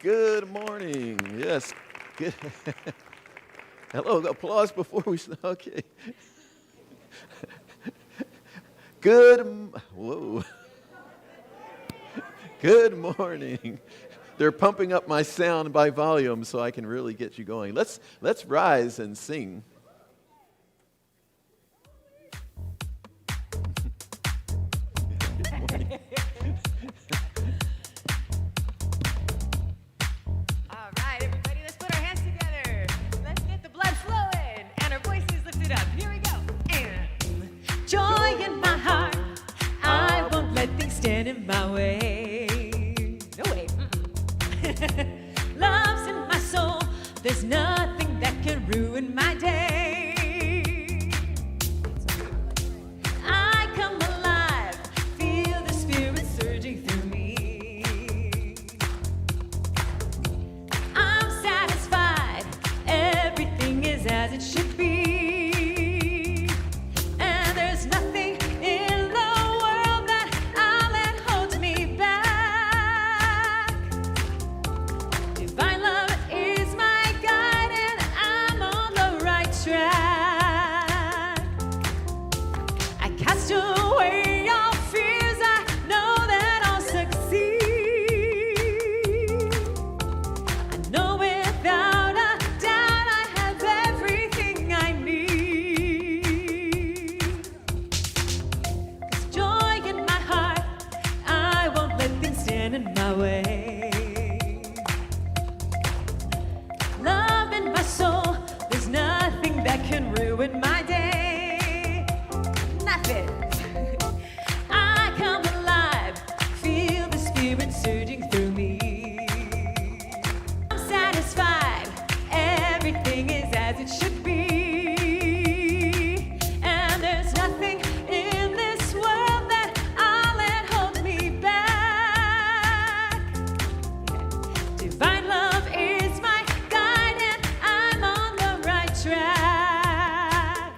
Good morning. Yes. Good. Hello. Applause before we start. Okay. Whoa. Good morning. They're pumping up my sound by volume so I can really get you going. Let's rise and sing. Good morning. All right, everybody, let's put our hands together. Let's get the blood flowing and our voices lifted up. Here we go. And joy in my heart, I won't let things stand in my way. No way. Love's in my soul, there's nothing that can ruin my day. I come alive, feel the spirit surging through me. I'm satisfied, everything is as it should be. And there's nothing in the world that I'll let hold me back. Divine love is my guide and I'm on the right track. I cast away all fears, I know that I'll succeed. I know without a doubt I have everything I need. 'Cause joy in my heart, I won't let things stand in my way. Love in my soul, there's nothing that can ruin my day. Nothing. I come alive, feel the spirit surging through me. I'm satisfied, everything is as it should be. And there's nothing in this world that I'll let hold me back. Divine love is my guide and I'm on the right track.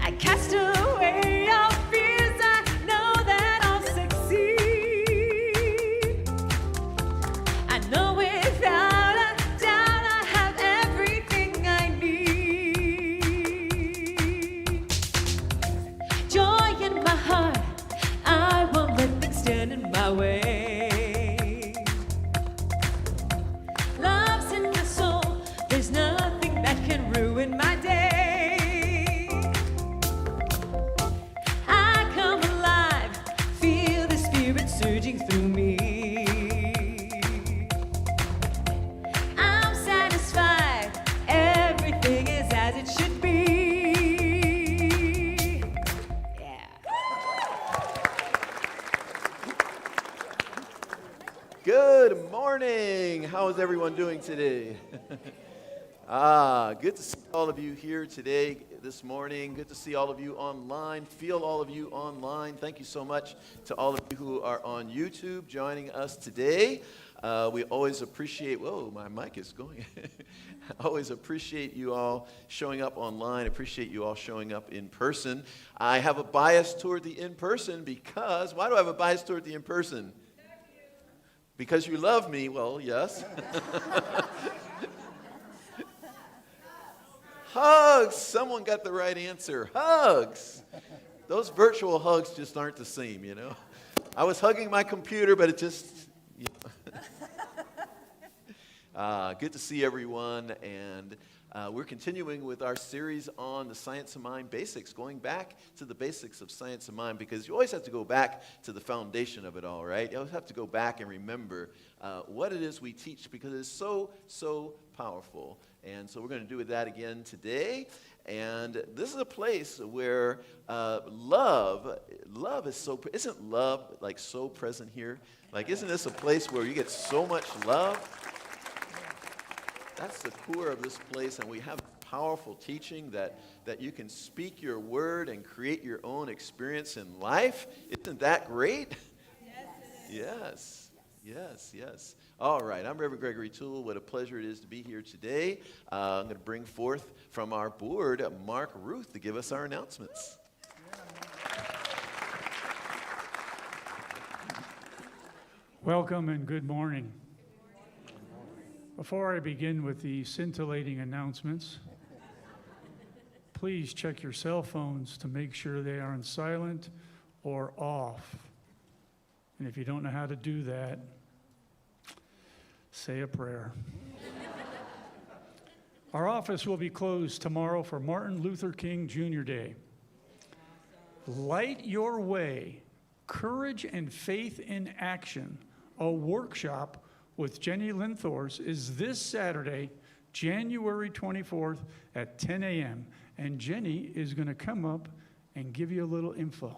I cast away all fears, I know that I'll succeed. I know without a doubt I have everything I need. Joy in my heart, I won't let things stand in my way. Love's in my soul, there's nothing that can ruin my day. I come alive, feel the spirit surging through me. I'm satisfied, everything is as it should be. Yeah. Good morning. How is everyone doing today? Good to see all of you here today, this morning. Good to see all of you online. Feel all of you online. Thank you so much to all of you who are on YouTube joining us today. We always appreciate, whoa, my mic is going. I always appreciate you all showing up online. Appreciate you all showing up in person. I have a bias toward the in-person because, why do I have a bias toward the in-person? Because you love me, well, yes. Hugs! Someone got the right answer. Hugs! Those virtual hugs just aren't the same, you know. I was hugging my computer, but it just... You know. Good to see everyone, and we're continuing with our series on the Science of Mind basics, going back to the basics of Science of Mind, because you always have to go back to the foundation of it all, right? You always have to go back and remember what it is we teach, because it's so, so powerful. And so we're going to do that again today. And this is a place where love is so, isn't love like so present here? Like, isn't this a place where you get so much love? That's the core of this place, and we have powerful teaching that you can speak your word and create your own experience in life. Isn't that great? Yes, yes, yes. All right, I'm Reverend Gregory Toole. What a pleasure it is to be here today. I'm going to bring forth from our board Mark Ruth to give us our announcements. Welcome and good morning. Before I begin with the scintillating announcements, please check your cell phones to make sure they are on silent or off. And if you don't know how to do that, say a prayer. Our office will be closed tomorrow for Martin Luther King Jr. Day. Light Your Way, Courage and Faith in Action, a workshop with Jenny Linthorst is this Saturday, January 24th at 10 a.m. And Jenny is going to come up and give you a little info.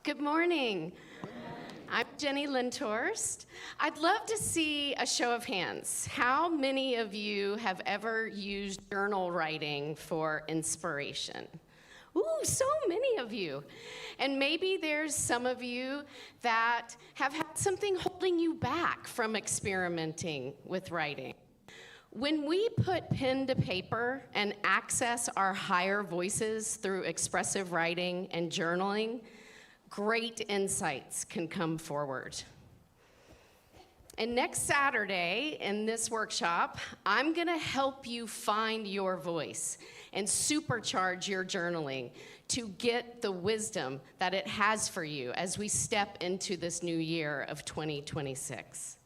Good morning. I'm Jenny Linthorst. I'd love to see a show of hands. How many of you have ever used journal writing for inspiration? Ooh, so many of you. And maybe there's some of you that have had something holding you back from experimenting with writing. When we put pen to paper and access our higher voices through expressive writing and journaling, great insights can come forward. And next Saturday in this workshop, I'm going to help you find your voice and supercharge your journaling to get the wisdom that it has for you as we step into this new year of 2026.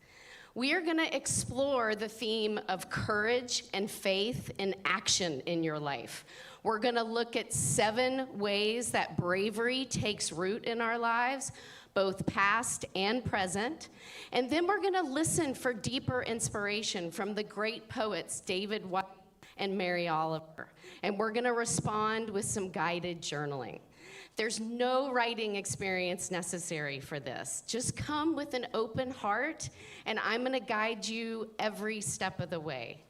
We are going to explore the theme of courage and faith in action in your life. We're going to look at 7 ways that bravery takes root in our lives, both past and present. And then we're going to listen for deeper inspiration from the great poets David White and Mary Oliver. And we're going to respond with some guided journaling. There's no writing experience necessary for this. Just come with an open heart, and I'm going to guide you every step of the way.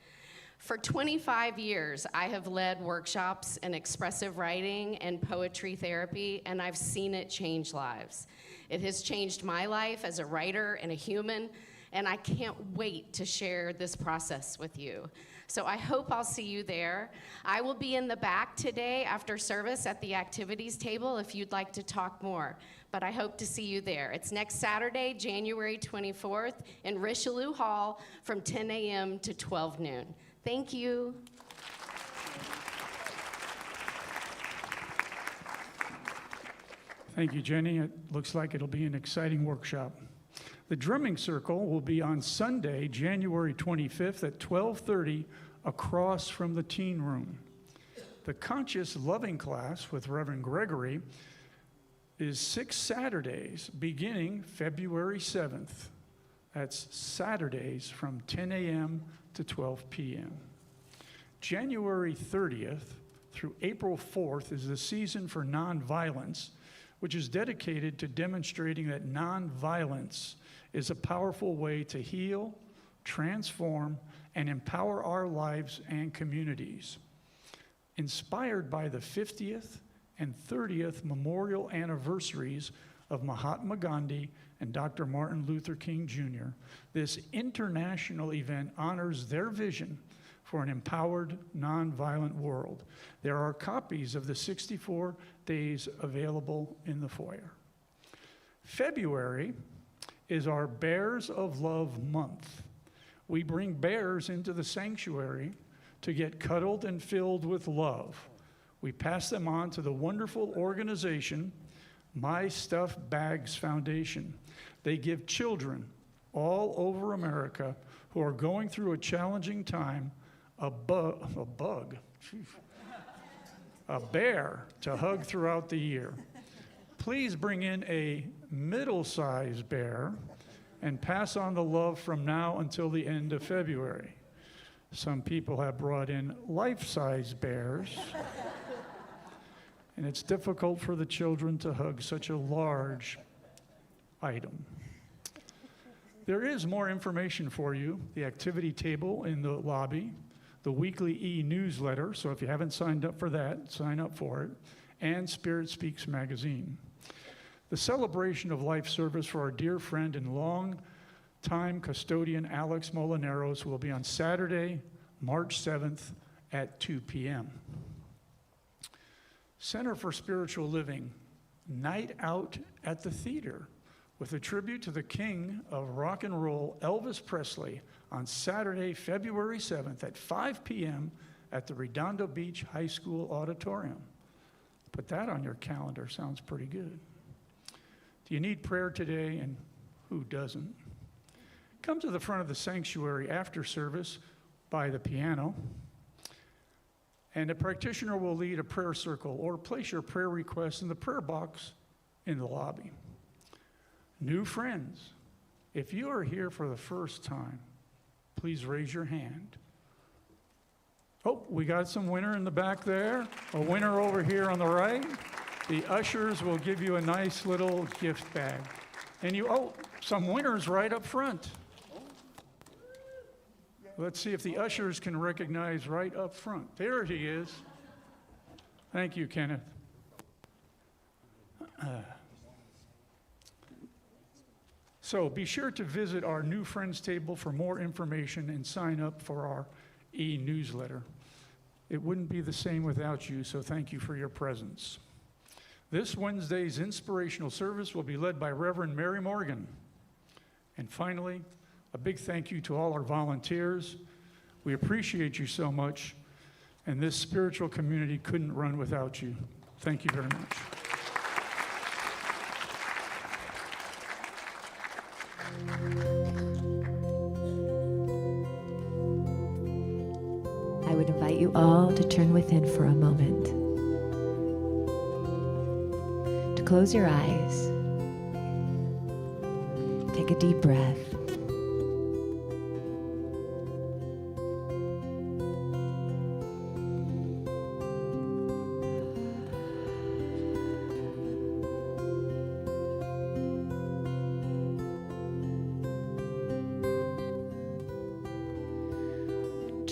For 25 years, I have led workshops in expressive writing and poetry therapy, and I've seen it change lives. It has changed my life as a writer and a human, and I can't wait to share this process with you. So I hope I'll see you there. I will be in the back today after service at the activities table if you'd like to talk more, but I hope to see you there. It's next Saturday, January 24th in Richelieu Hall from 10 a.m. to 12 noon. Thank you. Thank you, Jenny. It looks like it'll be an exciting workshop. The drumming circle will be on Sunday, January 25th at 12:30 across from the teen room. The conscious loving class with Reverend Gregory is 6 Saturdays beginning February 7th. That's Saturdays from 10 a.m. to 12 p.m. January 30th through April 4th is the season for nonviolence, which is dedicated to demonstrating that nonviolence is a powerful way to heal, transform, and empower our lives and communities. Inspired by the 50th and 30th memorial anniversaries of Mahatma Gandhi and Dr. Martin Luther King Jr., this international event honors their vision for an empowered, nonviolent world. There are copies of the 64 days available in the foyer. February is our Bears of Love month. We bring bears into the sanctuary to get cuddled and filled with love. We pass them on to the wonderful organization, My Stuffed Bags Foundation. They give children all over America who are going through a challenging time a bear to hug throughout the year. Please bring in a middle-sized bear and pass on the love from now until the end of February. Some people have brought in life-size bears, and it's difficult for the children to hug such a large item. There is more information for you, the activity table in the lobby, the weekly e-newsletter, so if you haven't signed up for that, sign up for it, and Spirit Speaks magazine. The celebration of life service for our dear friend and long-time custodian Alex Molineros will be on Saturday, March 7th at 2 p.m. Center for Spiritual Living Night Out at the Theater with a tribute to the king of rock and roll, Elvis Presley, on Saturday, February 7th at 5 p.m. at the Redondo Beach High School Auditorium. Put that on your calendar. Sounds pretty good. Do you need prayer today? And who doesn't? Come to the front of the sanctuary after service by the piano, and a practitioner will lead a prayer circle or place your prayer request in the prayer box in the lobby. New friends, if you are here for the first time, please raise your hand. Oh, we got some winner in the back there, a winner over here on the right. The ushers will give you a nice little gift bag. And some winners right up front. Let's see if the ushers can recognize right up front. There he is. Thank you, Kenneth. So be sure to visit our New Friends table for more information and sign up for our e-newsletter. It wouldn't be the same without you, so thank you for your presence. This Wednesday's inspirational service will be led by Reverend Mary Morgan. And finally, a big thank you to all our volunteers. We appreciate you so much, and this spiritual community couldn't run without you. Thank you very much. I would invite you all to turn within for a moment. To close your eyes. Take a deep breath.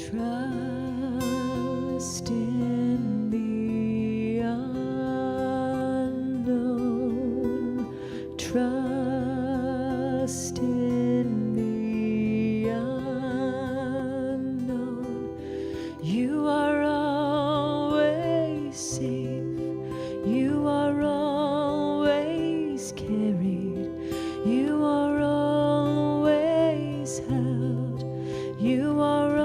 Trust in the unknown. Trust in the unknown. You are always safe. You are always carried. You are always held. You are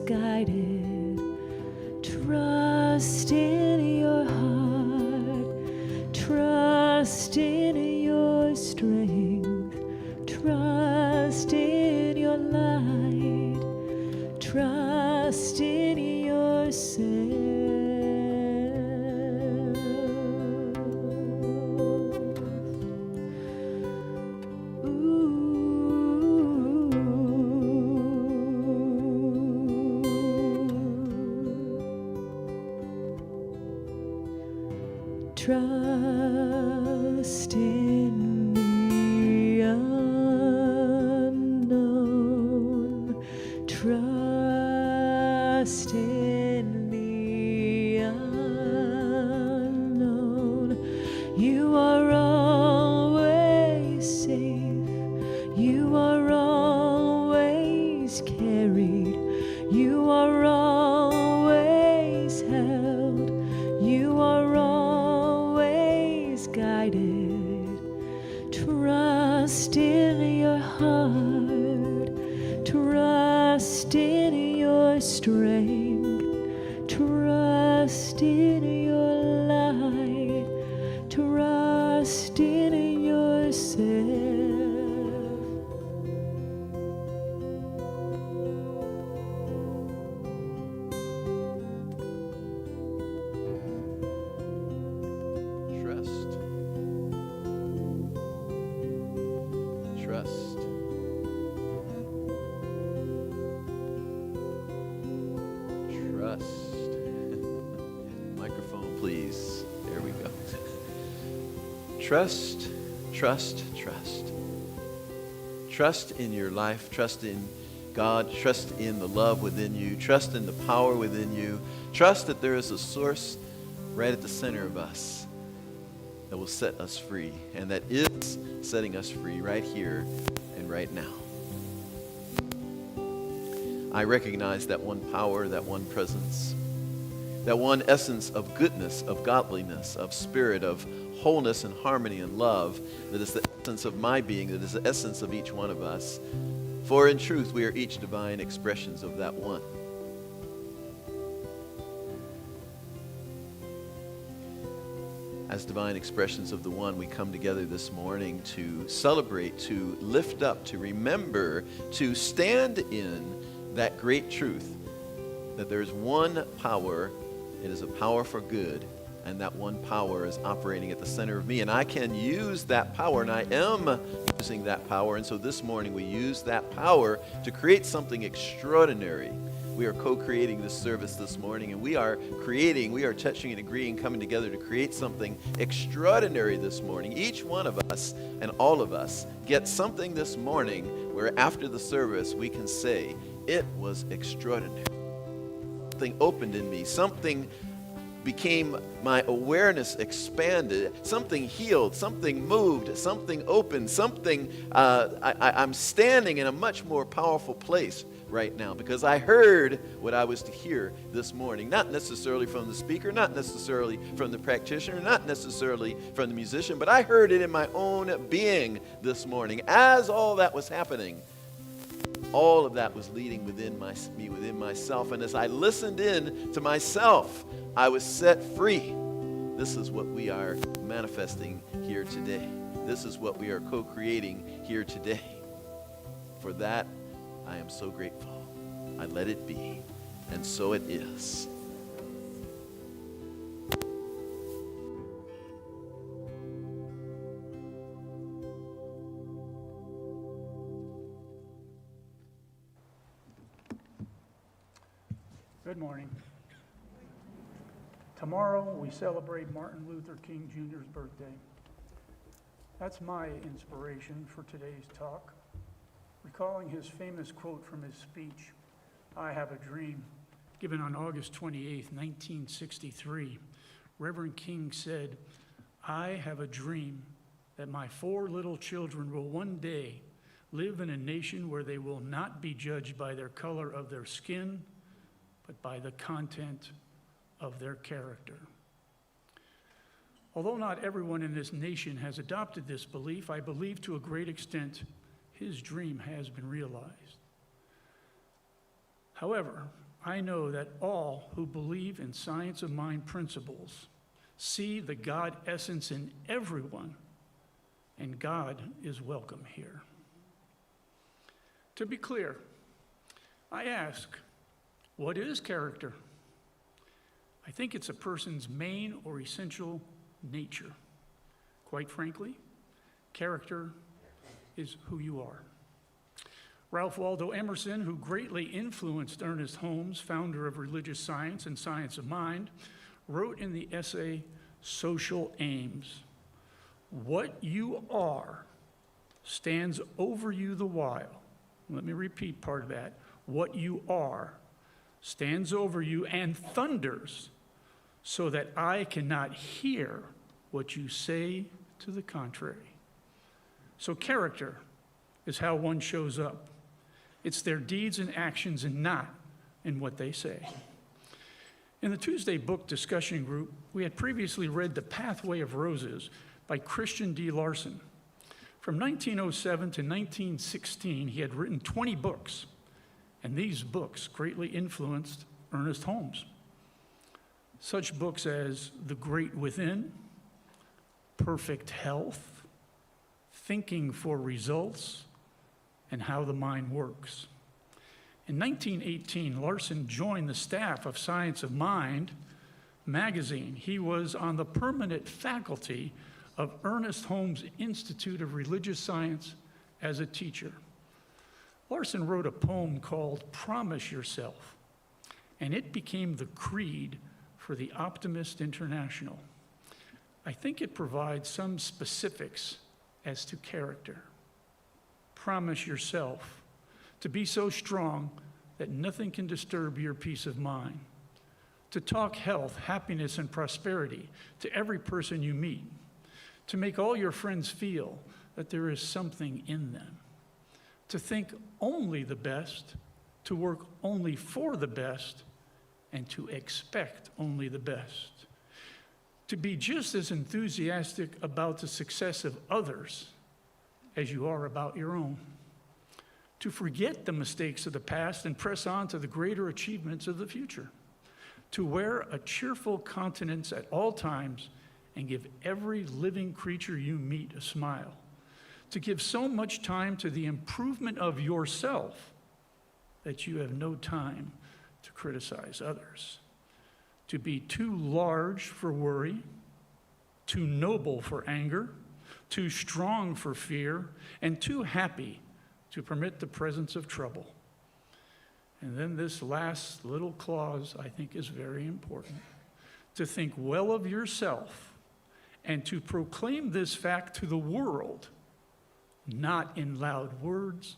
guided. Trust in your heart. Trust in your strength. Trust in your light. Trust in yourself. Trust in the unknown. Trust in the unknown. You are always safe. You are always carried. You are always held. You are guided. Trust in your heart. Trust in your strength. Trust in your light. Trust in yourself. Microphone, please. There we go. Trust, trust, trust. Trust in your life. Trust in God. Trust in the love within you. Trust in the power within you. Trust that there is a source right at the center of us that will set us free, and that is setting us free right here and right now. I recognize that one power, that one presence, that one essence of goodness, of godliness, of spirit, of wholeness and harmony and love that is the essence of my being, that is the essence of each one of us. For in truth, we are each divine expressions of that one. As divine expressions of the one, we come together this morning to celebrate, to lift up, to remember, to stand in that great truth that there is one power. It is a power for good, and that one power is operating at the center of me, and I can use that power, and I am using that power. And so this morning we use that power to create something extraordinary. We are co-creating this service this morning, and we are touching and agreeing, coming together to create something extraordinary this morning. Each one of us and all of us get something this morning where after the service we can say, it was extraordinary. Something opened in me, something became, my awareness expanded, something healed, something moved, something opened, something, I'm standing in a much more powerful place right now because I heard what I was to hear this morning. Not necessarily from the speaker, not necessarily from the practitioner, not necessarily from the musician, but I heard it in my own being this morning. As all that was happening, all of that was leading within me, within myself. And as I listened in to myself, I was set free. This is what we are manifesting here today. This is what we are co-creating here today. For that, I am so grateful. I let it be, and so it is. Good morning. Tomorrow we celebrate Martin Luther King Jr.'s birthday. That's my inspiration for today's talk. Recalling his famous quote from his speech, "I have a dream," given on August 28, 1963, Reverend King said, "I have a dream that my 4 little children will one day live in a nation where they will not be judged by their color of their skin, but by the content of their character." Although not everyone in this nation has adopted this belief, I believe to a great extent his dream has been realized. However, I know that all who believe in science of mind principles see the God essence in everyone, and God is welcome here. To be clear, I ask, what is character? I think it's a person's main or essential nature. Quite frankly, character is who you are. Ralph Waldo Emerson, who greatly influenced Ernest Holmes, founder of religious science and science of mind, wrote in the essay Social Aims, "What you are stands over you the while." Let me repeat part of that. What you are stands over you and thunders so that I cannot hear what you say to the contrary. So character is how one shows up. It's their deeds and actions and not in what they say. In the Tuesday book discussion group, we had previously read The Pathway of Roses by Christian D. Larson. From 1907 to 1916, he had written 20 books, and these books greatly influenced Ernest Holmes. Such books as The Great Within, Perfect Health, Thinking for Results, and How the Mind Works. In 1918, Larson joined the staff of Science of Mind magazine. He was on the permanent faculty of Ernest Holmes' Institute of Religious Science as a teacher. Larson wrote a poem called Promise Yourself, and it became the creed for the Optimist International. I think it provides some specifics as to character. Promise yourself to be so strong that nothing can disturb your peace of mind, to talk health, happiness, and prosperity to every person you meet, to make all your friends feel that there is something in them, to think only the best, to work only for the best, and to expect only the best. To be just as enthusiastic about the success of others as you are about your own. To forget the mistakes of the past and press on to the greater achievements of the future. To wear a cheerful countenance at all times and give every living creature you meet a smile. To give so much time to the improvement of yourself that you have no time to criticize others. To be too large for worry, too noble for anger, too strong for fear, and too happy to permit the presence of trouble. And then this last little clause I think is very important. To think well of yourself and to proclaim this fact to the world, not in loud words,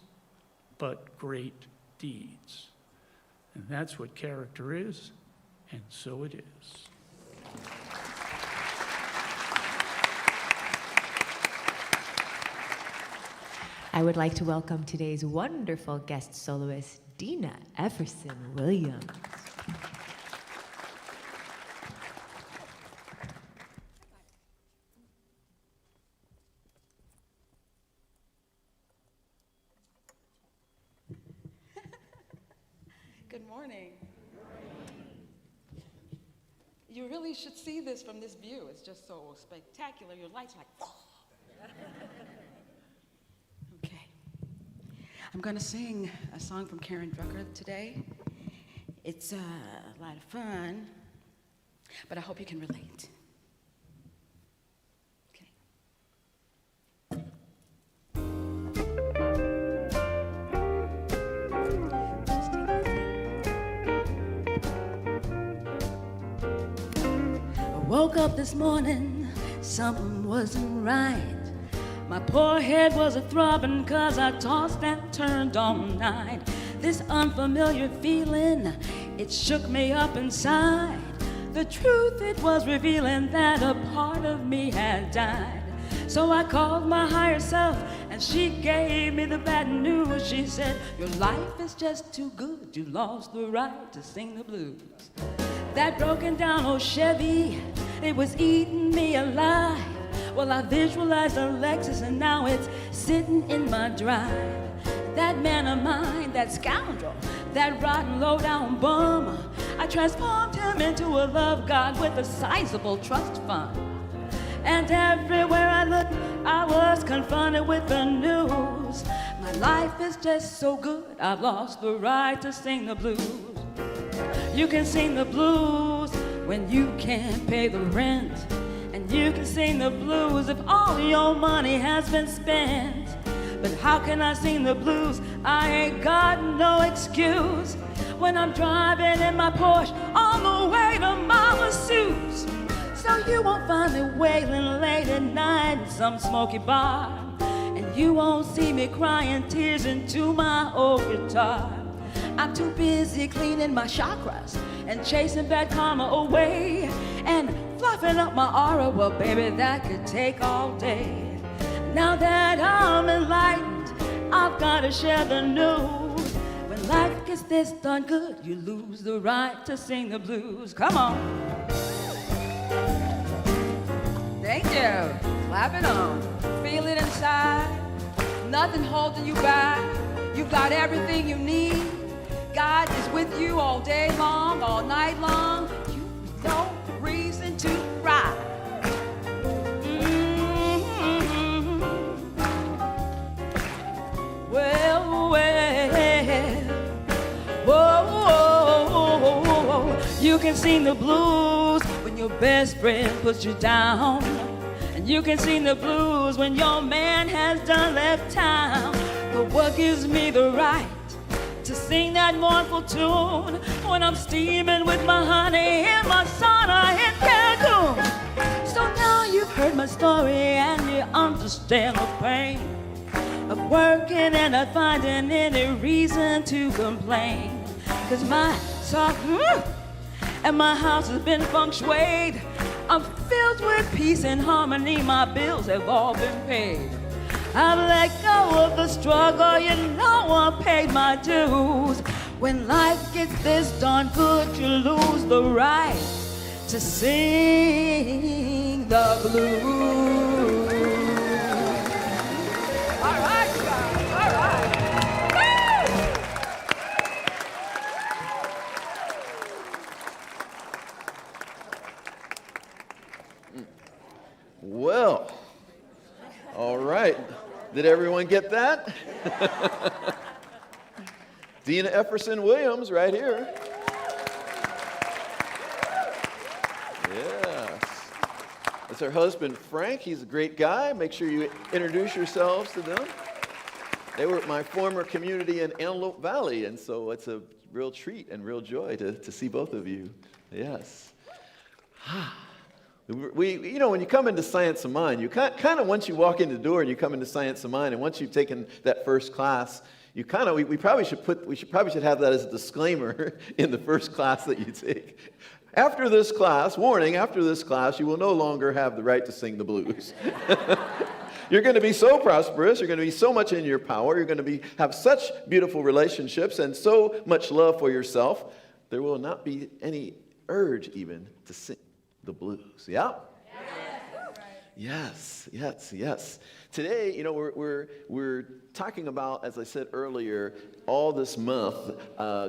but great deeds. And that's what character is, and so it is. I would like to welcome today's wonderful guest soloist, Dina Efferson Williams. Good morning. You really should see this from this view. It's just so spectacular. Your lights are like, whoa. Okay. I'm going to sing a song from Karen Drucker today. It's a lot of fun, but I hope you can relate. Okay. I woke up this morning, something wasn't right. My poor head was a-throbbing 'cause I tossed and turned all night. This unfamiliar feeling, it shook me up inside. The truth, it was revealing that a part of me had died. So I called my higher self and she gave me the bad news. She said, your life is just too good. You lost the right to sing the blues. That broken down old Chevy, it was eating me alive. Well, I visualized a Lexus and now it's sitting in my drive. That man of mine, that scoundrel, that rotten low-down bum, I transformed him into a love god with a sizable trust fund. And everywhere I looked, I was confronted with the news. My life is just so good, I've lost the right to sing the blues. You can sing the blues when you can't pay the rent. And you can sing the blues if all your money has been spent. But how can I sing the blues? I ain't got no excuse when I'm driving in my Porsche on the way to my masseuse. So you won't find me wailing late at night in some smoky bar. And you won't see me crying tears into my old guitar. I'm too busy cleaning my chakras and chasing bad karma away. And fluffing up my aura, well baby, that could take all day. Now that I'm enlightened, I've gotta share the news. When life gets this darn good, you lose the right to sing the blues. Come on. Thank you. Clap it on. Feel it inside. Nothing holding you back. You've got everything you need. God is with you all day long, all night long. You've no reason to cry. Well, whoa, you can sing the blues when your best friend puts you down. And you can sing the blues when your man has done left town. But what gives me the right to sing that mournful tune when I'm steaming with my honey in my sauna in Cancun? So now you've heard my story and you understand the pain of working and not finding any reason to complain. 'Cause my sock and my house has been feng shuied. I'm filled with peace and harmony, my bills have all been paid. I've let go of the struggle, you know I paid my dues. When life gets this darn good, you lose the right to sing the blues. All right, guys, all right. Well, all right. Did everyone get that? Dina Efferson Williams right here. Yes. That's her husband, Frank. He's a great guy. Make sure you introduce yourselves to them. They were at my former community in Antelope Valley, and so it's a real treat and real joy to see both of you. Yes. When you come into Science of Mind, you kind of, once you walk in the door and you come into Science of Mind, and once you've taken that first class, we probably should have that as a disclaimer in the first class that you take. After this class, warning, after this class, you will no longer have the right to sing the blues. You're going to be so prosperous, you're going to be so much in your power, you're going to have such beautiful relationships and so much love for yourself, there will not be any urge even to sing the blues. Yeah? Yes. Today, we're talking about, as I said earlier, all this month,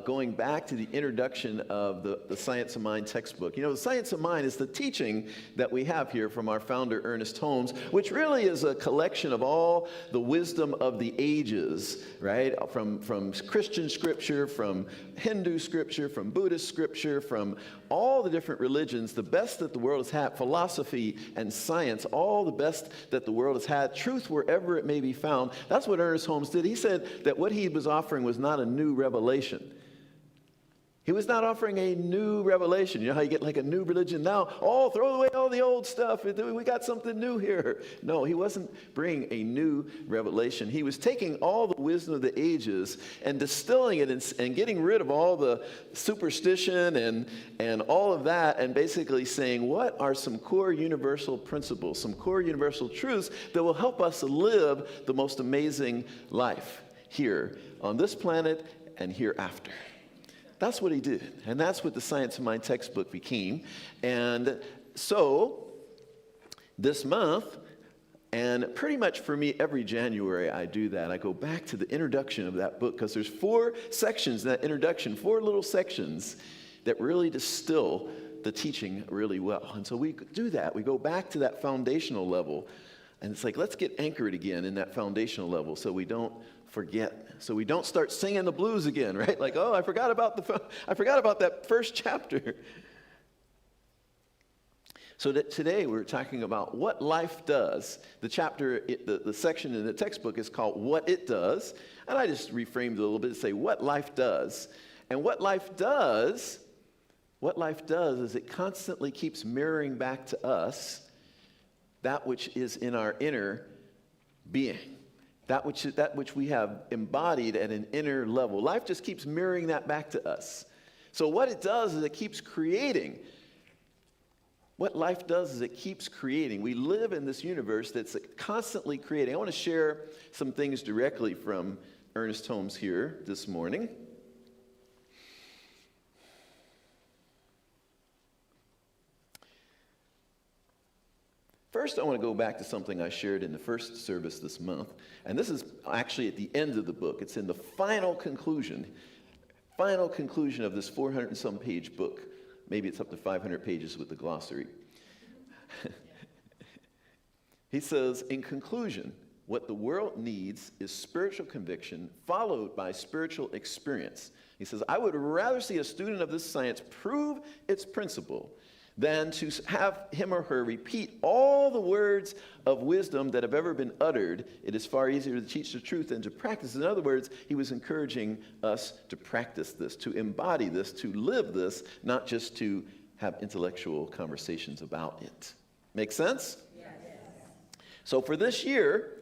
going back to the introduction of the Science of Mind textbook. The Science of Mind is the teaching that we have here from our founder, Ernest Holmes, which really is a collection of all the wisdom of the ages, right? From Christian scripture, from Hindu scripture, from Buddhist scripture, from all the different religions, the best that the world has had, philosophy and science, all the best that the world has had, truth wherever it may be found. That's what Ernest Holmes did. He said that what he was offering was not a new revelation. He was not offering a new revelation. You know how you get like a new religion now? Oh, throw away all the old stuff. We got something new here. No, he wasn't bringing a new revelation. He was taking all the wisdom of the ages and distilling it and getting rid of all the superstition and all of that, and basically saying, what are some core universal principles, some core universal truths that will help us live the most amazing life here on this planet and hereafter. That's what he did, and that's what the Science of Mind textbook became. And so this month, and pretty much for me every January I do that. I go back to the introduction of that book because there's 4 sections in that introduction, 4 little sections that really distill the teaching really well. And so we do that. We go back to that foundational level, and it's like, let's get anchored again in that foundational level so we don't forget, so we don't start singing the blues again, right? Like, oh, I forgot about that first chapter. So that today we're talking about what life does. The chapter, the section in the textbook is called What It Does, and I just reframed it a little bit to say what life does. And what life does is it constantly keeps mirroring back to us that which is in our inner being. That which we have embodied at an inner level. Life just keeps mirroring that back to us. So what it does is it keeps creating. What life does is it keeps creating. We live in this universe that's constantly creating. I want to share some things directly from Ernest Holmes here this morning. First, I want to go back to something I shared in the first service this month, and this is actually at the end of the book. It's in the final conclusion of this 400 and some page book. Maybe it's up to 500 pages with the glossary. He says, in conclusion, what the world needs is spiritual conviction followed by spiritual experience. He says, I would rather see a student of this science prove its principle than to have him or her repeat all the words of wisdom that have ever been uttered. It is far easier to teach the truth than to practice. In other words, he was encouraging us to practice this, to embody this, to live this, not just to have intellectual conversations about it. Make sense? Yes. So for this year,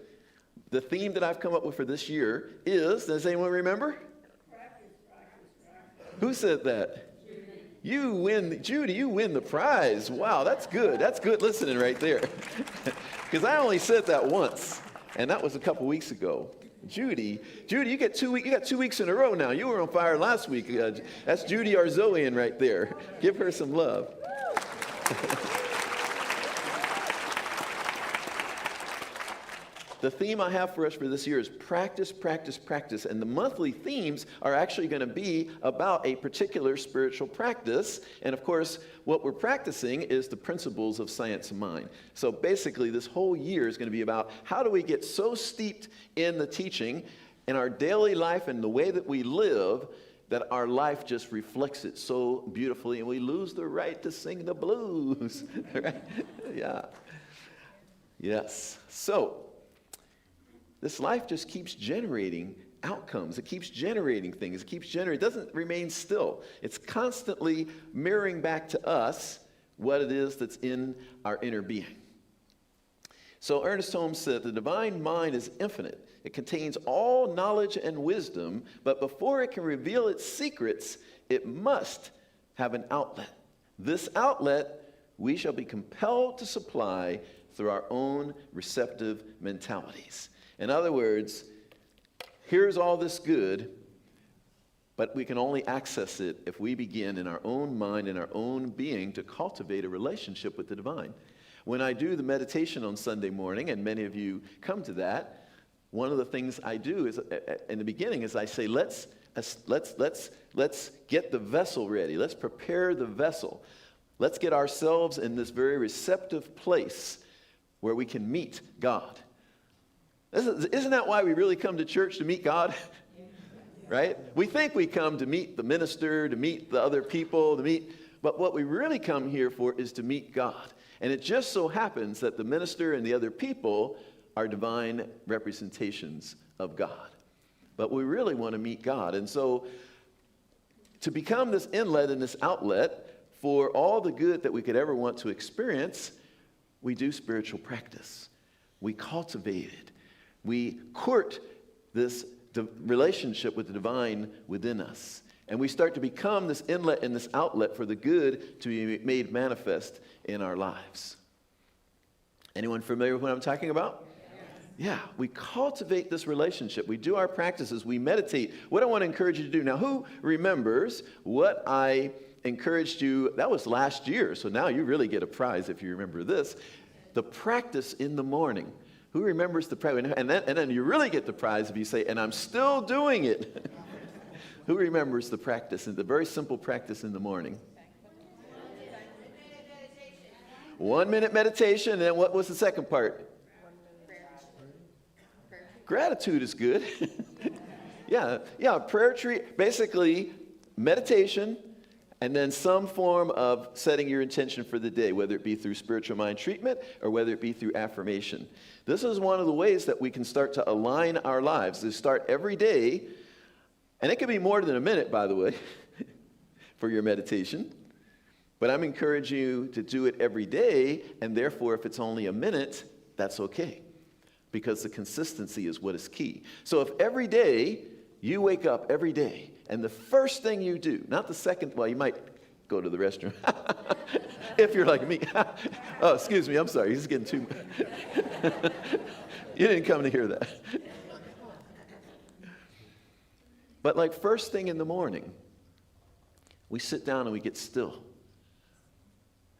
the theme that I've come up with for this year is, does anyone remember? Practice. Who said that? You win, Judy, you win the prize. Wow, that's good. That's good listening right there. Because I only said that once, and that was a couple weeks ago. Judy, you got 2 weeks in a row now. You were on fire last week. That's Judy Arzoian right there. Give her some love. The theme I have for us for this year is practice, practice, practice. And the monthly themes are actually going to be about a particular spiritual practice. And of course, what we're practicing is the principles of science of mind. So basically, this whole year is going to be about how do we get so steeped in the teaching in our daily life and the way that we live that our life just reflects it so beautifully and we lose the right to sing the blues. Right? Yeah. Yes. So, this life just keeps generating outcomes. It keeps generating things. It doesn't remain still. It's constantly mirroring back to us what it is that's in our inner being. So Ernest Holmes said, the divine mind is infinite. It contains all knowledge and wisdom, but before it can reveal its secrets, it must have an outlet. This outlet we shall be compelled to supply through our own receptive mentalities. In other words, here's all this good, but we can only access it if we begin in our own mind and our own being to cultivate a relationship with the divine. When I do the meditation on Sunday morning, and many of you come to that, one of the things I do is in the beginning is I say, let's get the vessel ready. Let's prepare the vessel. Let's get ourselves in this very receptive place where we can meet God. Isn't that why we really come to church, to meet God? Right? We think we come to meet the minister, to meet the other people, but what we really come here for is to meet God. And it just so happens that the minister and the other people are divine representations of God. But we really want to meet God. And so to become this inlet and this outlet for all the good that we could ever want to experience, we do spiritual practice. We cultivate it. We court this relationship with the divine within us. And we start to become this inlet and this outlet for the good to be made manifest in our lives. Anyone familiar with what I'm talking about? Yeah, we cultivate this relationship. We do our practices. We meditate. What I want to encourage you to do. Now, who remembers what I encouraged you? That was last year, so now you really get a prize if you remember this. The practice in the morning. Who remembers the practice? And then you really get the prize if you say, and I'm still doing it. Who remembers the practice, the very simple practice in the morning? 1 minute meditation, and then what was the second part? Gratitude is good. Yeah, prayer tree, basically meditation, and then some form of setting your intention for the day, whether it be through spiritual mind treatment or whether it be through affirmation. This is one of the ways that we can start to align our lives, to start every day, and it can be more than a minute, by the way, for your meditation. But I'm encouraging you to do it every day, and therefore, if it's only a minute, that's okay, because the consistency is what is key. So if every day, you wake up every day, and the first thing you do, not the second, well, you might go to the restroom, if you're like me. Oh, excuse me, I'm sorry, he's getting too much. You didn't come to hear that. But like first thing in the morning, we sit down and we get still.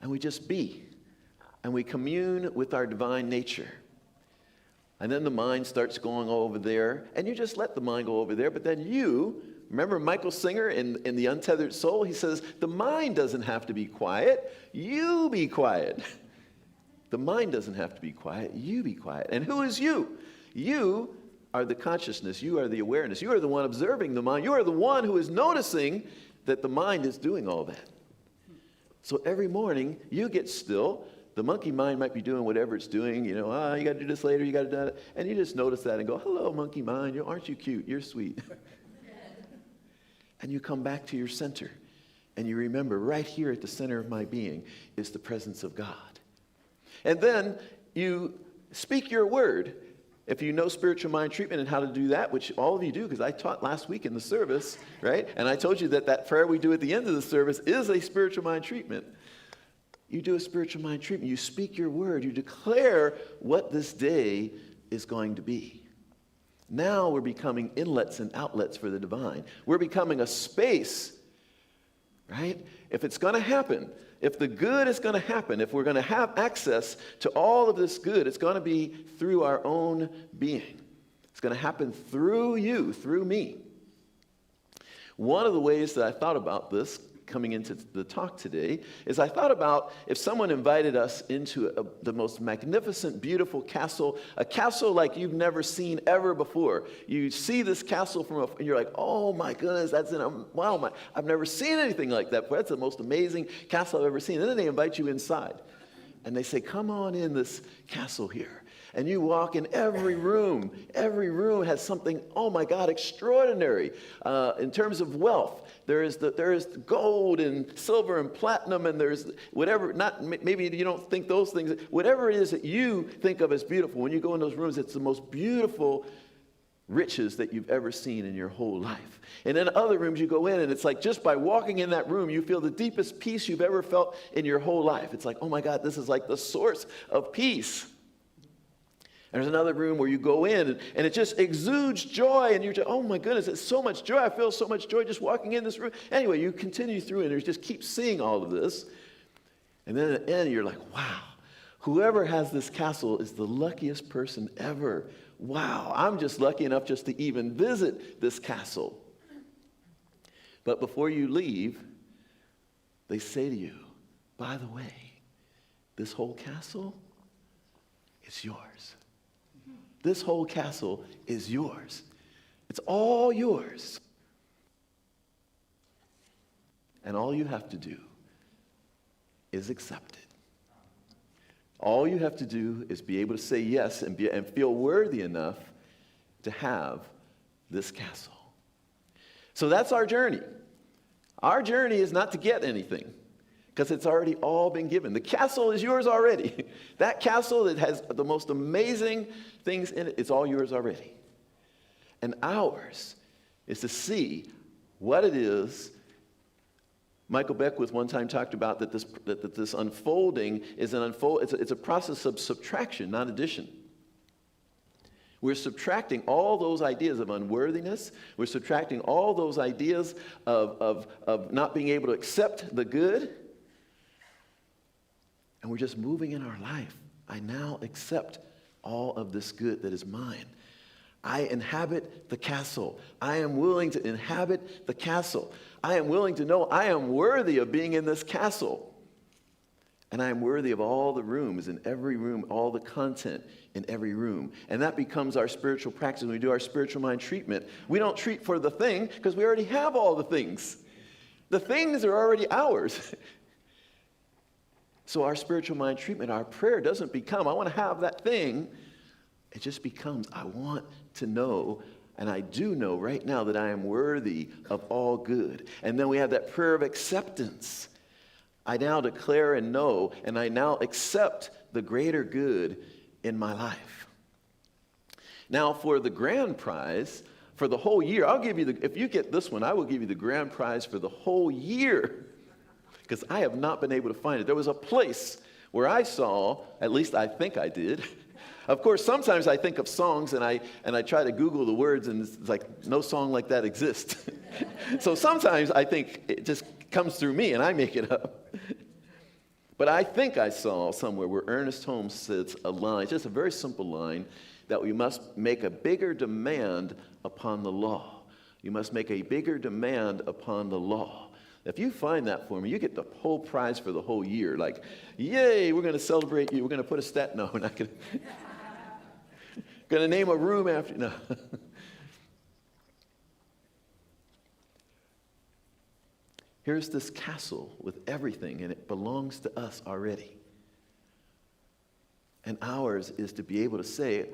And we just be. And we commune with our divine nature. And then the mind starts going over there. And you just let the mind go over there. But then you, remember Michael Singer in The Untethered Soul? He says, the mind doesn't have to be quiet. You be quiet. The mind doesn't have to be quiet. You be quiet. And who is you? You are the consciousness. You are the awareness. You are the one observing the mind. You are the one who is noticing that the mind is doing all that. So every morning, you get still. The monkey mind might be doing whatever it's doing. You know, you got to do this later, you got to do that. And you just notice that and go, hello, monkey mind. Aren't you cute? You're sweet. And you come back to your center. And you remember right here at the center of my being is the presence of God. And then you speak your word. If you know spiritual mind treatment and how to do that, which all of you do, because I taught last week in the service, right? And I told you that prayer we do at the end of the service is a spiritual mind treatment. You do a spiritual mind treatment. You speak your word. You declare what this day is going to be. Now we're becoming inlets and outlets for the divine. We're becoming a space, right? If it's going to happen, if the good is going to happen, if we're going to have access to all of this good, it's going to be through our own being. It's going to happen through you, through me. One of the ways that I thought about this coming into the talk today is I thought about if someone invited us into the most magnificent, beautiful castle, a castle like you've never seen ever before. You see this castle and you're like, oh my goodness, I've never seen anything like that before. That's the most amazing castle I've ever seen. And then they invite you inside and they say, come on in this castle here. And you walk in every room has something, oh my God, extraordinary. In terms of wealth, there is gold and silver and platinum, and there's whatever, maybe you don't think those things, whatever it is that you think of as beautiful. When you go in those rooms, it's the most beautiful riches that you've ever seen in your whole life. And in other rooms you go in, and it's like just by walking in that room, you feel the deepest peace you've ever felt in your whole life. It's like, oh my God, this is like the source of peace. There's another room where you go in and it just exudes joy, and you're just, oh my goodness, it's so much joy. I feel so much joy just walking in this room. Anyway, you continue through and you just keep seeing all of this. And then at the end, you're like, wow, whoever has this castle is the luckiest person ever. Wow, I'm just lucky enough just to even visit this castle. But before you leave, they say to you, by the way, this whole castle is yours. This whole castle is yours. It's all yours. And all you have to do is accept it. All you have to do is be able to say yes and feel worthy enough to have this castle. So that's our journey. Our journey is not to get anything, because it's already all been given. The castle is yours already. That castle that has the most amazing things in it, it's all yours already. And ours is to see what it is. Michael Beckwith one time talked about that this unfolding is it's a process of subtraction, not addition. We're subtracting all those ideas of unworthiness. We're subtracting all those ideas of not being able to accept the good. And we're just moving in our life. I now accept all of this good that is mine. I inhabit the castle. I am willing to inhabit the castle. I am willing to know I am worthy of being in this castle. And I am worthy of all the rooms in every room, all the content in every room. And that becomes our spiritual practice when we do our spiritual mind treatment. We don't treat for the thing because we already have all the things. The things are already ours. So our spiritual mind treatment, our prayer doesn't become, I want to have that thing. It just becomes, I want to know, and I do know right now that I am worthy of all good. And then we have that prayer of acceptance. I now declare and know, and I now accept the greater good in my life. Now for the grand prize, for the whole year, I'll give you if you get this one, I will give you the grand prize for the whole year. Because I have not been able to find it. There was a place where I saw, at least I think I did. Of course, sometimes I think of songs and I try to Google the words, and it's like no song like that exists. So sometimes I think it just comes through me and I make it up. But I think I saw somewhere where Ernest Holmes says a line, just a very simple line, that we must make a bigger demand upon the law. You must make a bigger demand upon the law. If you find that for me, you get the whole prize for the whole year. Like, yay, we're going to celebrate you. We're going to put a stat. No, we're not going to. Going to name a room after. No. Here's this castle with everything, and it belongs to us already. And ours is to be able to say,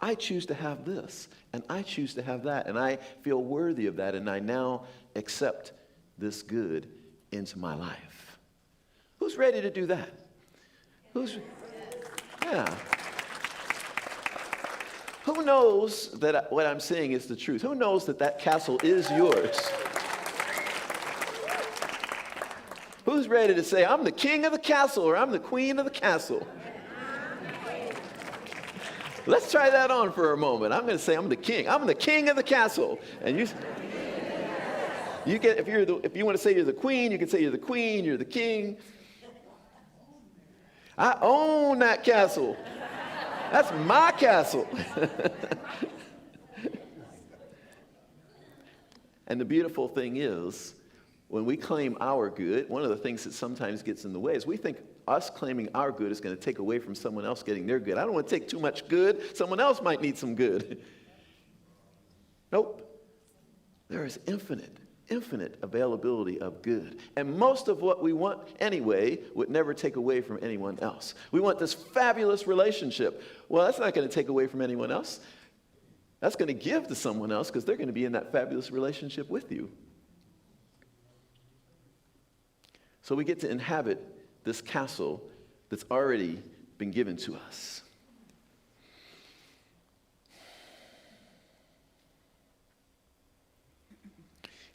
I choose to have this, and I choose to have that, and I feel worthy of that, and I now accept this good into my life. Who's ready to do that? Yeah. Who knows that what I'm saying is the truth? Who knows that that castle is yours? Who's ready to say, I'm the king of the castle, or I'm the queen of the castle? Let's try that on for a moment. I'm going to say I'm the king. I'm the king of the castle. And you get, if you want to say you're the queen, you can say you're the queen, you're the king. I own that castle. That's my castle. And the beautiful thing is, when we claim our good, one of the things that sometimes gets in the way is we think us claiming our good is going to take away from someone else getting their good. I don't want to take too much good. Someone else might need some good. Nope. There is infinite availability of good. And most of what we want anyway would never take away from anyone else. We want this fabulous relationship. Well, that's not going to take away from anyone else. That's going to give to someone else because they're going to be in that fabulous relationship with you. So we get to inhabit this castle that's already been given to us.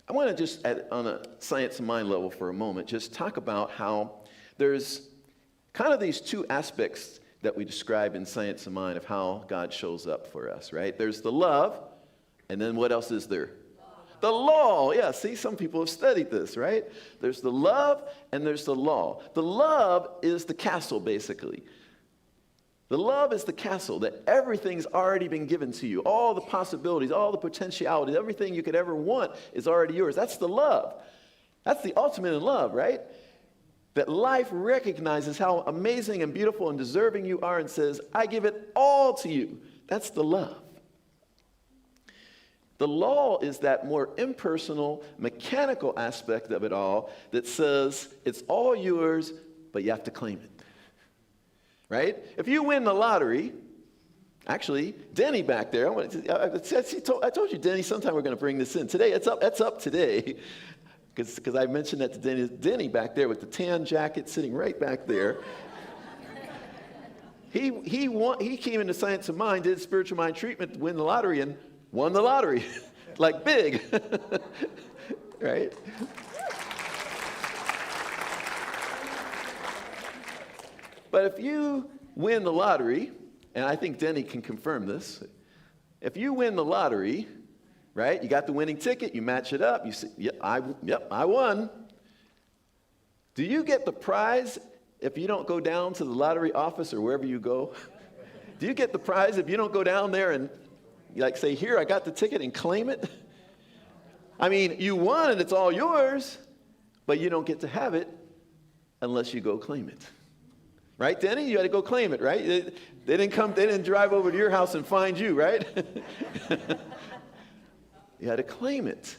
I want to just, on a science of mind level for a moment, just talk about how there's kind of these two aspects that we describe in science of mind of how God shows up for us, right? There's the love, and then what else is there? The law. Yeah, see, some people have studied this, right? There's the love and there's the law. The love is the castle, basically. The love is the castle that everything's already been given to you. All the possibilities, all the potentialities, everything you could ever want is already yours. That's the love. That's the ultimate in love, right? That life recognizes how amazing and beautiful and deserving you are and says, I give it all to you. That's the love. The law is that more impersonal, mechanical aspect of it all that says it's all yours, but you have to claim it. Right? If you win the lottery, actually, Denny back there, I told you, Denny, sometime we're going to bring this in. Today, it's up today. Because I mentioned that to Denny back there with the tan jacket sitting right back there. He came into Science of Mind, did spiritual mind treatment to win the lottery, and won the lottery. Like big. Right? But if you win the lottery, and I think Denny can confirm this, if you win the lottery, right, you got the winning ticket, you match it up, you say, I won. Do you get the prize if you don't go down to the lottery office or wherever you go? Do you get the prize if you don't go down there and say, here, I got the ticket and claim it? I mean, you won and it's all yours, but you don't get to have it unless you go claim it. Right, Denny? You had to go claim it, right? They didn't drive over to your house and find you, right? You had to claim it.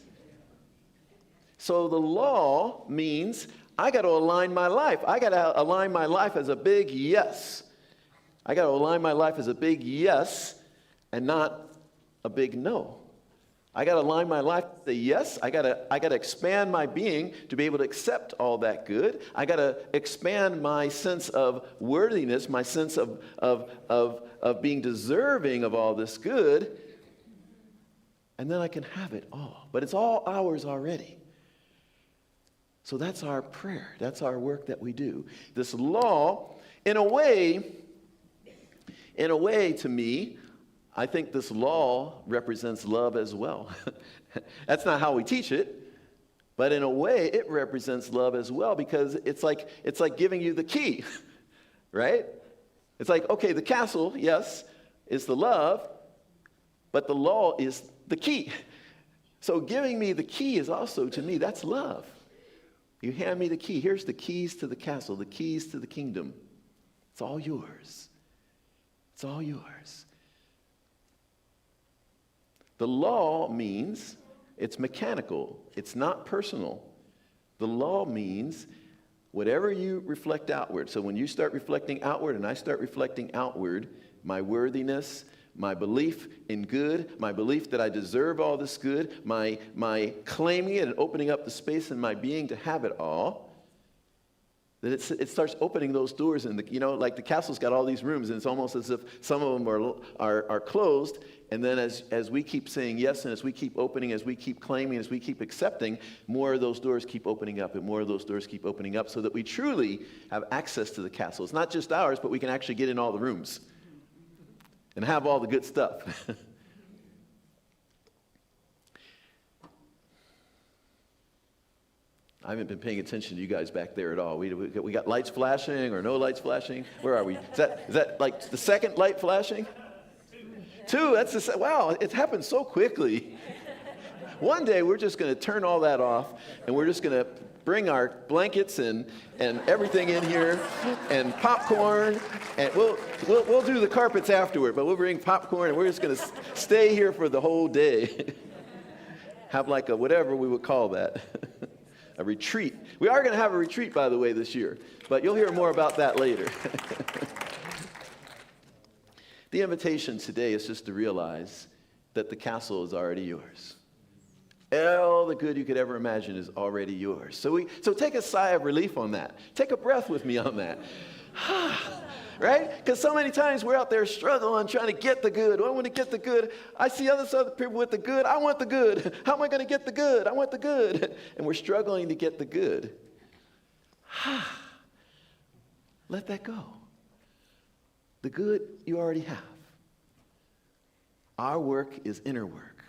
So the law means I got to align my life. I got to align my life as a big yes. I got to align my life as a big yes and not a big no. I got to align my life with a yes. I got to expand my being to be able to accept all that good. I got to expand my sense of worthiness, my sense of being deserving of all this good. And then I can have it all. But it's all ours already. So that's our prayer. That's our work that we do. This law, in a way, to me, I think this law represents love as well. That's not how we teach it, but in a way, it represents love as well because it's like giving you the key, right? It's like, okay, the castle, yes, is the love, but the law is the key. So giving me the key is also, to me, that's love. You hand me the key. Here's the keys to the castle, the keys to the kingdom. It's all yours. It's all yours. The law means it's mechanical. It's not personal. The law means whatever you reflect outward. So when you start reflecting outward and I start reflecting outward, my worthiness, my belief in good, my belief that I deserve all this good, my claiming it and opening up the space in my being to have it all, that it starts opening those doors. And like the castle's got all these rooms, and it's almost as if some of them are closed. And then as we keep saying yes, and as we keep opening, as we keep claiming, as we keep accepting, more of those doors keep opening up, and more of those doors keep opening up, so that we truly have access to the castle. It's not just ours, but we can actually get in all the rooms. and have all the good stuff. I haven't been paying attention to you guys back there at all. We got lights flashing or no lights flashing? Where are we? Is that like the second light flashing? Two. That's wow, it happened so quickly. One day we're just going to turn all that off, and we're just going to bring our blankets and everything in here, and popcorn, and we'll do the carpets afterward, but we'll bring popcorn, and we're just going to stay here for the whole day. Have like a whatever we would call that. A retreat. We are going to have a retreat, by the way, this year, but you'll hear more about that later. The invitation today is just to realize that the castle is already yours. All the good you could ever imagine is already yours. So take a sigh of relief on that. Take a breath with me on that. Right? Because so many times we're out there struggling, trying to get the good. I want to get the good. I see other people with the good. I want the good. How am I going to get the good? I want the good. And we're struggling to get the good. Let that go. The good you already have. Our work is inner work.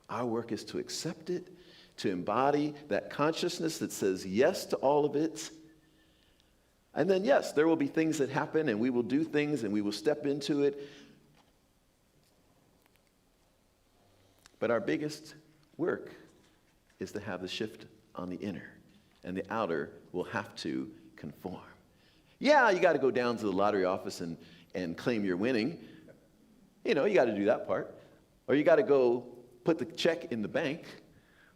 Our work is to accept it, to embody that consciousness that says yes to all of it. And then, yes, there will be things that happen, and we will do things, and we will step into it. But our biggest work is to have the shift on the inner, and the outer will have to conform. Yeah, you got to go down to the lottery office and claim you're winning. You know, you got to do that part. Or you got to go put the check in the bank.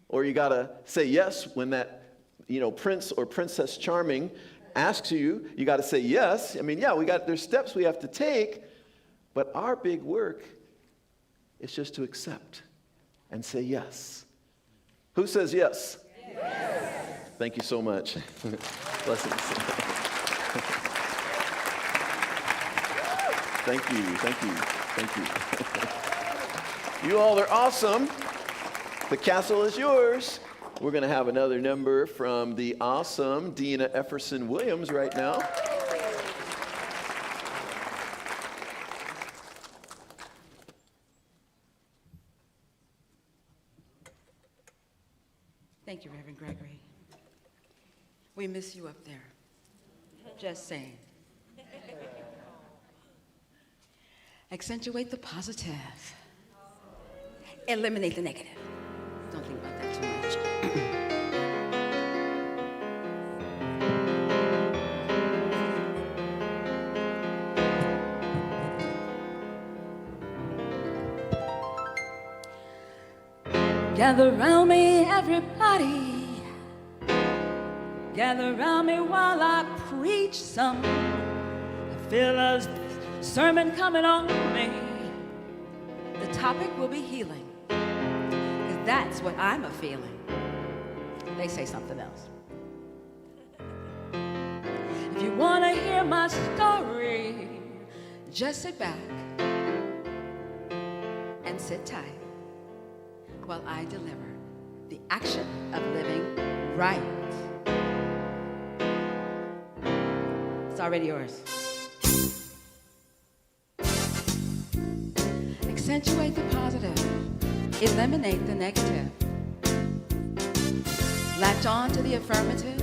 Or you got to say yes when that, Prince or Princess Charming asks you, you got to say yes. I mean, yeah, there's steps we have to take, but our big work is just to accept and say yes. Who says yes? Yes. Thank you so much. Blessings. Thank you. You all are awesome. The castle is yours. We're going to have another number from the awesome Dina Efferson Williams right now. Thank you, Reverend Gregory. We miss you up there. Just saying. Accentuate the positive. Eliminate the negative. Don't think about that too much. Gather round me, everybody. Gather round me while I preach some. I feel a sermon coming on me. The topic will be healing. Because that's what I'm a-feeling. They say something else. If you want to hear my story, just sit back and sit tight while I deliver the action of living right. It's already yours. Accentuate the positive, eliminate the negative. Latch on to the affirmative,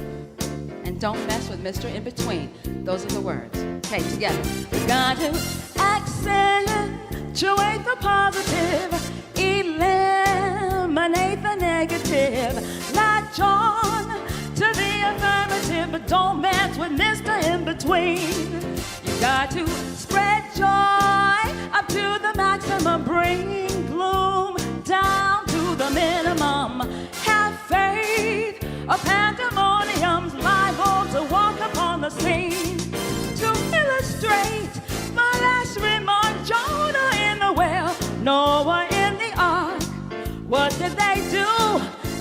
and don't mess with Mr. In Between. Those are the words. Okay, together. We got to accentuate the positive, eliminate the negative. Latch on to the affirmative, but don't mess with Mr. In Between. You got to spread joy up to the maximum, bring gloom down to the minimum. Have faith, a pandemonium's liable to walk upon the scene. To illustrate my last remark, Jonah in the well, Noah in the ark. What did they do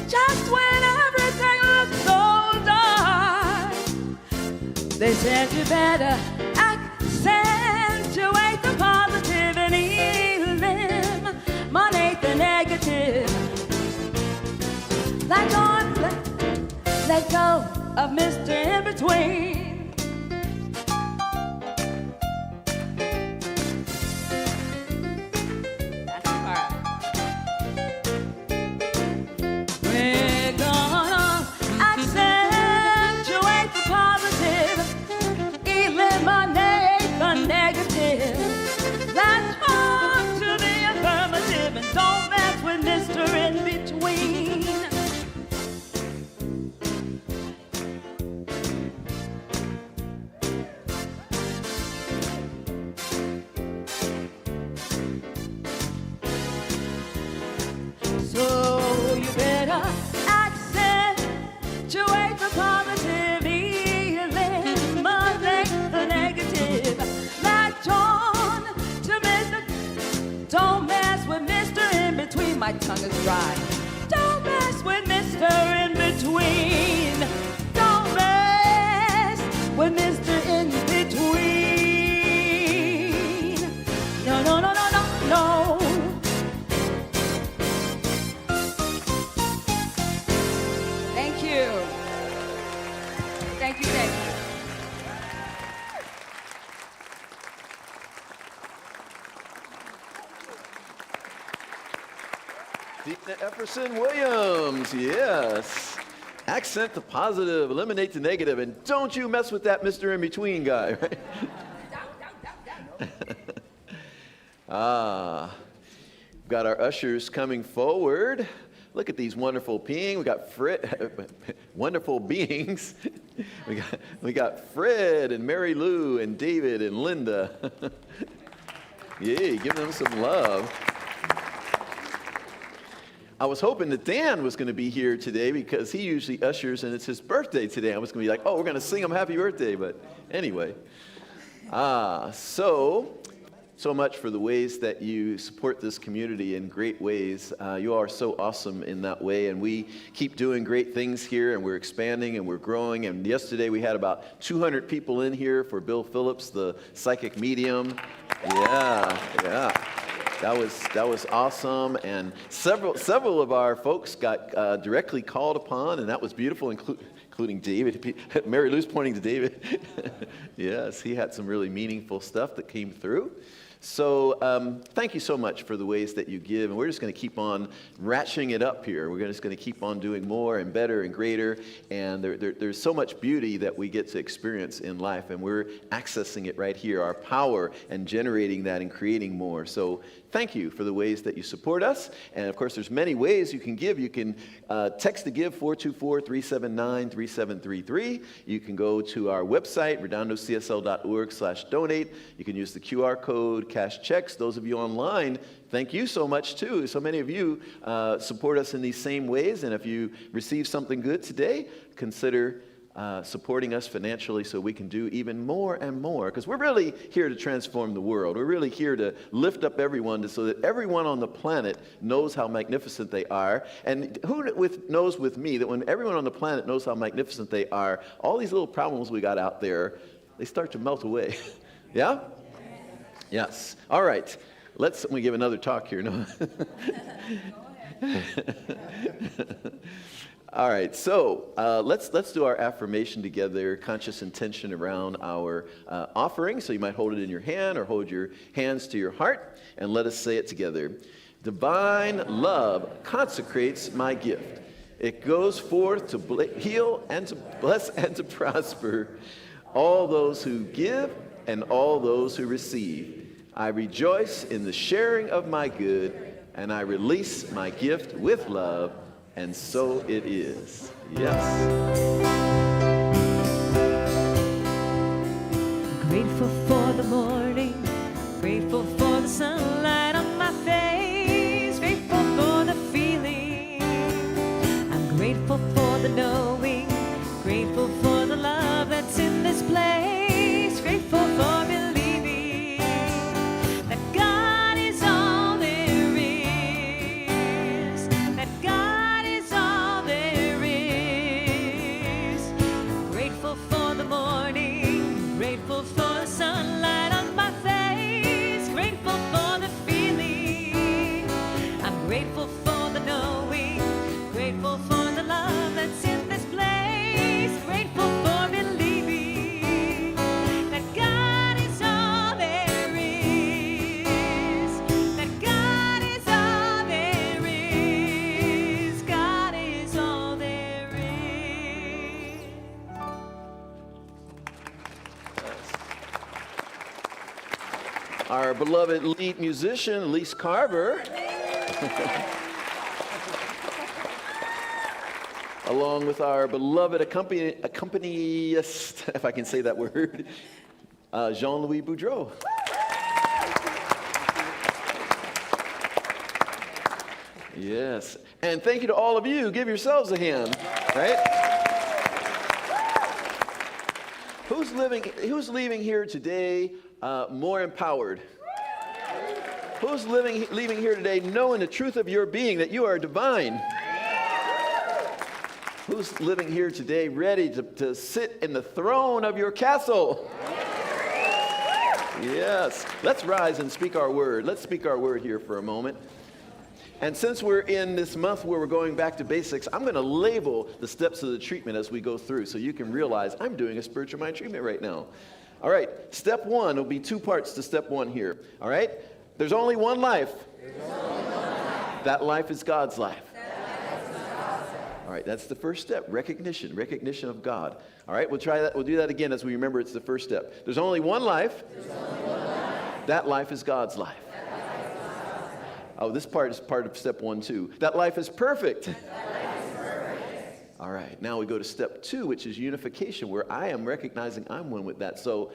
just when everything looked so dark? They said you better accentuate the positive and eliminate the negative. Let go of Mr. In Between. Don't mess with Mr. In Between. My tongue is dry. Don't mess with Mr. In Between. Don't mess with Mr. In Between. No, no, no, no, no, no. Thank you. Thank you, thank you. Deepna Epperson Williams, yes. Accent the positive, eliminate the negative, and don't you mess with that Mr. In Between guy, right? We've got our ushers coming forward. Look at these wonderful beings. We got wonderful beings. We got Fred and Mary Lou and David and Linda. Yay, give them some love. I was hoping that Dan was going to be here today because he usually ushers and it's his birthday today. I was going to be like, oh, we're going to sing him happy birthday, but anyway. So much for the ways that you support this community in great ways. You are so awesome in that way, and we keep doing great things here, and we're expanding and we're growing. And yesterday we had about 200 people in here for Bill Phillips, the psychic medium. Yeah. That was awesome, and several of our folks got directly called upon, and that was beautiful, including David. Mary Lou's pointing to David. Yes, he had some really meaningful stuff that came through. So thank you so much for the ways that you give, and we're just going to keep on ratcheting it up here. We're just going to keep on doing more and better and greater, and there's so much beauty that we get to experience in life, and we're accessing it right here, our power and generating that and creating more. So thank you for the ways that you support us, and of course there's many ways you can give. You can text to give 424-379-3733. You can go to our website, redondocsl.org/donate. You can use the QR code, cash checks. Those of you online, thank you so much too. So many of you support us in these same ways, and if you receive something good today, consider supporting us financially so we can do even more and more, because we're really here to transform the world. We're really here to lift up everyone so that everyone on the planet knows how magnificent they are. And who knows with me that when everyone on the planet knows how magnificent they are, all these little problems we got out there, they start to melt away. Yeah? Yes. All right. Let me give another talk here. No. All right, so let's do our affirmation together, conscious intention around our offering. So you might hold it in your hand or hold your hands to your heart, and let us say it together. Divine love consecrates my gift. It goes forth to heal and to bless and to prosper all those who give and all those who receive. I rejoice in the sharing of my good, and I release my gift with love. And so it is. Yes. Grateful for the morning, grateful for the sunlight on my face, grateful for the feeling. I'm grateful for the knowing, grateful for the love that's in this place, grateful for believing that God is all there is, that God is all there is. Grateful for the morning, grateful for the sunlight on my face, grateful for the feeling. I'm grateful for the knowing, grateful for the love that's in this place, grateful for believing that God is all there is, that God is all there is, God is all there is. Our beloved lead musician, Elise Carver, along with our beloved accompanist, if I can say that word, Jean-Louis Boudreau. Yes, and thank you to all of you. Give yourselves a hand, right? Who's leaving here today more empowered? Who's leaving here today knowing the truth of your being, that you are divine? Who's living here today ready to sit in the throne of your castle? Yes. Let's rise and speak our word. Let's speak our word here for a moment. And since we're in this month where we're going back to basics, I'm going to label the steps of the treatment as we go through so you can realize I'm doing a spiritual mind treatment right now. All right. Step one, there'll be 2 parts to step 1 here. All right. There's only one life. That life is God's life. All right, that's the first step, recognition of God. All right, we'll try that. We'll do that again as we remember it's the first step. There's only one life. That life is God's life. Oh, this part is part of step 1 too. That life is perfect. All right, now we go to step 2, which is unification, where I am recognizing I'm one with that. So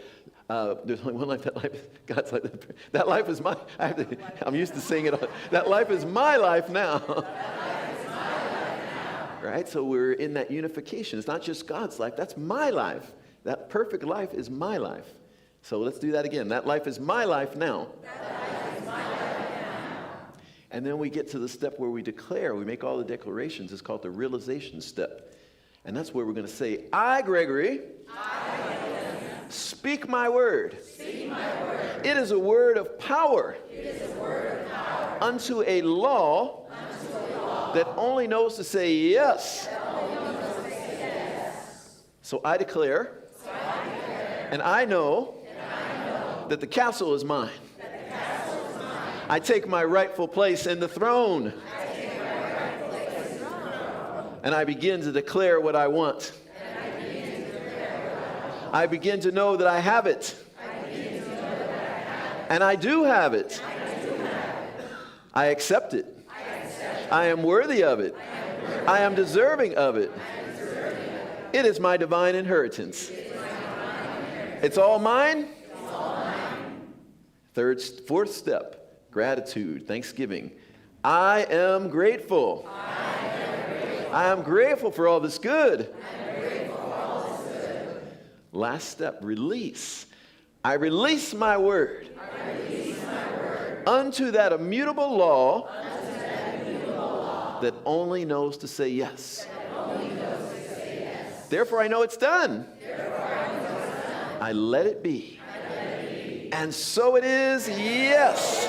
there's only one life. That life is God's life. That life is my. I'm used to saying it. That life is my life now. Right? So we're in that unification. It's not just God's life. That's my life. That perfect life is my life. So let's do that again. That life is my life now. And then we get to the step where we declare. We make all the declarations. It's called the realization step. And that's where we're going to say, I, Gregory, speak my word. It is a word of power. Unto a law that only knows to say yes. So I declare, and I know that the castle is mine. I take my rightful place in the throne. And I begin to declare what I want. I begin to know that I have it. And I do have it. I accept it. I am worthy of it. I am deserving of it. It is my divine inheritance. It's all mine. Fourth step, gratitude, thanksgiving. I am grateful. I am grateful for all this good. Last step, release. I release my word. Unto that immutable law that only knows to say yes. Therefore I know it's done. I let it be. And so it is, yes.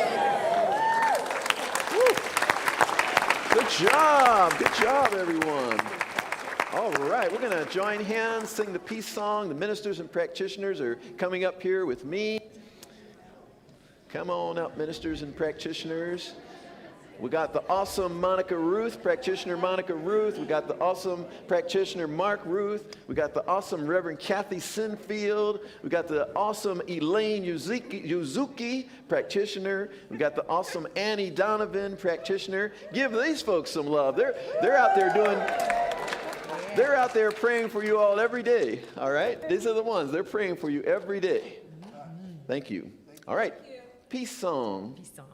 Woo. Good job, everyone. All right, we're going to join hands, sing the peace song. The ministers and practitioners are coming up here with me. Come on up, ministers and practitioners. We got the awesome Monica Ruth, practitioner Monica Ruth. We got the awesome practitioner Mark Ruth. We got the awesome Reverend Kathy Sinfield. We got the awesome Elaine Yuzuki, practitioner. We got the awesome Annie Donovan, practitioner. Give these folks some love. They're out there doing. They're out there praying for you all every day. All right, these are the ones. They're praying for you every day. Thank you. All right, peace song. Peace song.